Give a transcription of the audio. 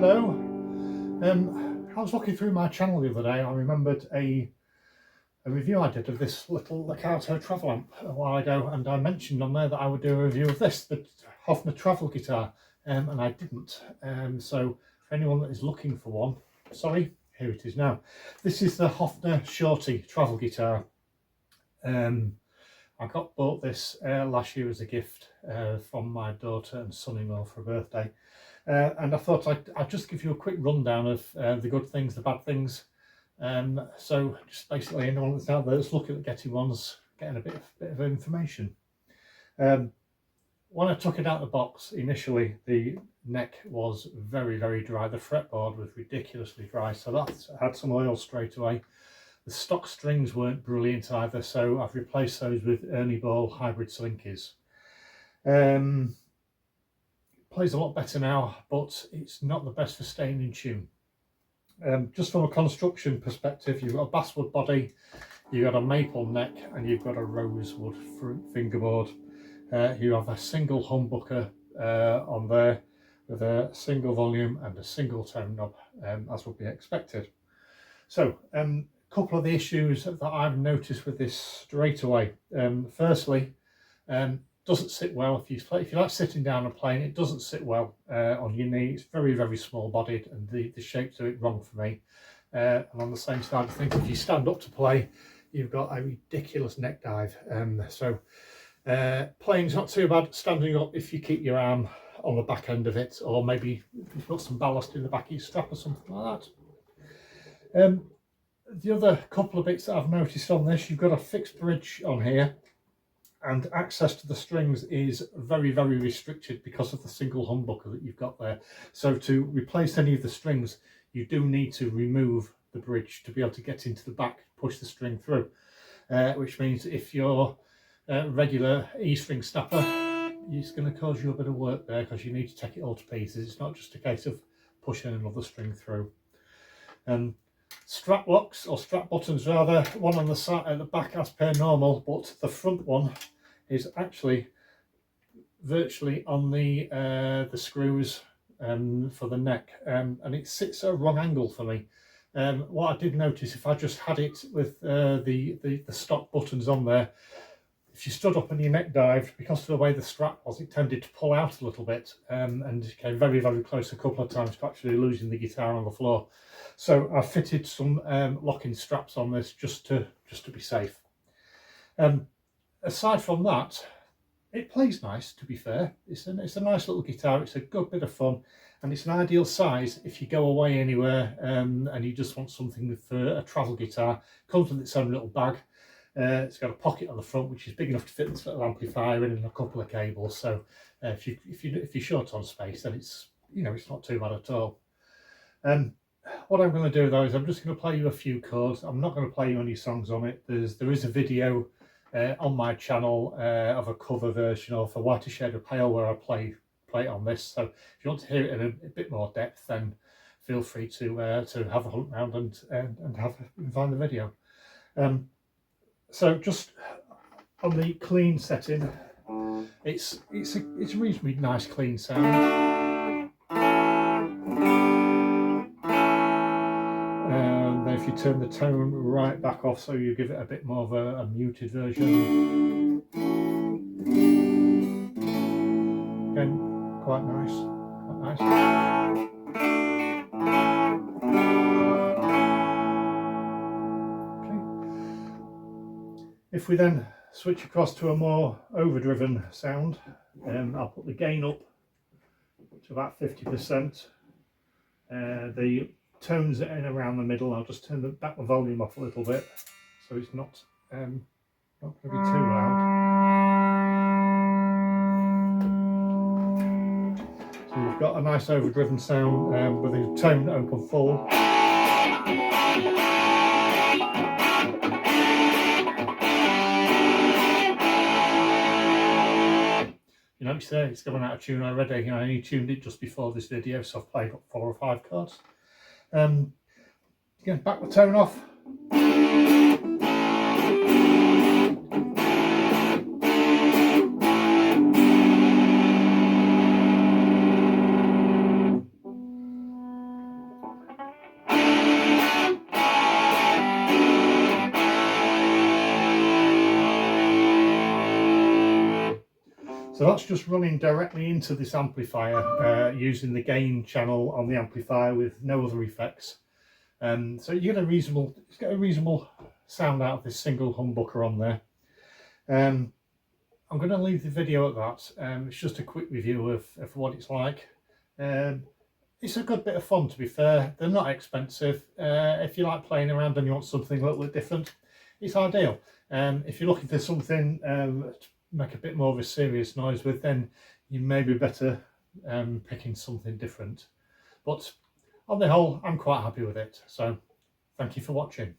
Hello. I was looking through my channel the other day. I remembered a review I did of this little Hofner travel amp a while ago, and I mentioned on there that I would do a review of this, the Hofner Travel Guitar, and I didn't. So for anyone that is looking for one, sorry, here it is now. This is the Hofner Shorty Travel Guitar. I bought this last year as a gift from my daughter and son-in-law for a birthday. And I thought I'd just give you a quick rundown of the good things, the bad things. So just basically anyone that's out there that's looking at getting ones, getting a bit of information. When I took it out of the box, initially the neck was very, very dry. The fretboard was ridiculously dry, so that had some oil straight away. The stock strings weren't brilliant either, so I've replaced those with Ernie Ball hybrid slinkies. Plays a lot better now, but it's not the best for staying in tune. Just from a construction perspective, you've got a basswood body, you've got a maple neck, and you've got a rosewood fingerboard. You have a single humbucker on there with a single volume and a single tone knob, as would be expected. So, a couple of the issues that I've noticed with this straight away. Firstly, doesn't sit well if you like sitting down and playing. It doesn't sit well on your knee. It's very, very small bodied, and the shapes do it wrong for me. And on the same side, I think if you stand up to play, you've got a ridiculous neck dive. Playing's not too bad. Standing up, if you keep your arm on the back end of it, or maybe you've got some ballast in the back of your strap or something like that. The other couple of bits that I've noticed on this, you've got a fixed bridge on here, and access to the strings is very, very restricted because of the single humbucker that you've got there. So to replace any of the strings, you do need to remove the bridge to be able to get into the back, push the string through, which means if you're regular E-string snapper, it's going to cause you a bit of work there because you need to take it all to pieces. It's not just a case of pushing another string through. Strap locks, or strap buttons rather, one on the side at the back as per normal, but the front one is actually virtually on the screws for the neck, and it sits at a wrong angle for me. What I did notice, if I just had it with the stock buttons on there, if you stood up and your neck dived, because of the way the strap was, it tended to pull out a little bit, and it came very, very close a couple of times to actually losing the guitar on the floor. So I fitted some locking straps on this just to be safe. Aside from that, it plays nice, to be fair. It's a nice little guitar. It's a good bit of fun, and it's an ideal size if you go away anywhere and you just want something for a travel guitar. It comes with its own little bag. It's got a pocket on the front which is big enough to fit this little amplifier in and a couple of cables. So if you're short on space, then it's not too bad at all. What I'm going to do though is I'm just going to play you a few chords. I'm not going to play you any songs on it. There is a video on my channel of a cover version of A Whiter Shade of Pale where I play it on this. So if you want to hear it in a bit more depth, then feel free to have a hunt around and find the video. So just on the clean setting, it's a reasonably nice clean sound. And then if you turn the tone right back off, so you give it a bit more of a muted version. Again, quite nice. If we then switch across to a more overdriven sound, I'll put the gain up to about 50%. The tones in around the middle, I'll just turn the volume off a little bit so it's not going to be too loud. So you've got a nice overdriven sound with the tone open full. You notice there it's going out of tune already. I only tuned it just before this video, so I've played 4 or 5 chords. Again, back the tone off. So that's just running directly into this amplifier using the gain channel on the amplifier with no other effects. So you get a reasonable sound out of this single humbucker on there. I'm going to leave the video at that. It's just a quick review of what it's like. It's a good bit of fun, to be fair. They're not expensive. If you like playing around and you want something a little bit different, it's ideal. If you're looking for something to make a bit more of a serious noise with, then you may be better picking something different. But on the whole, I'm quite happy with it. So thank you for watching.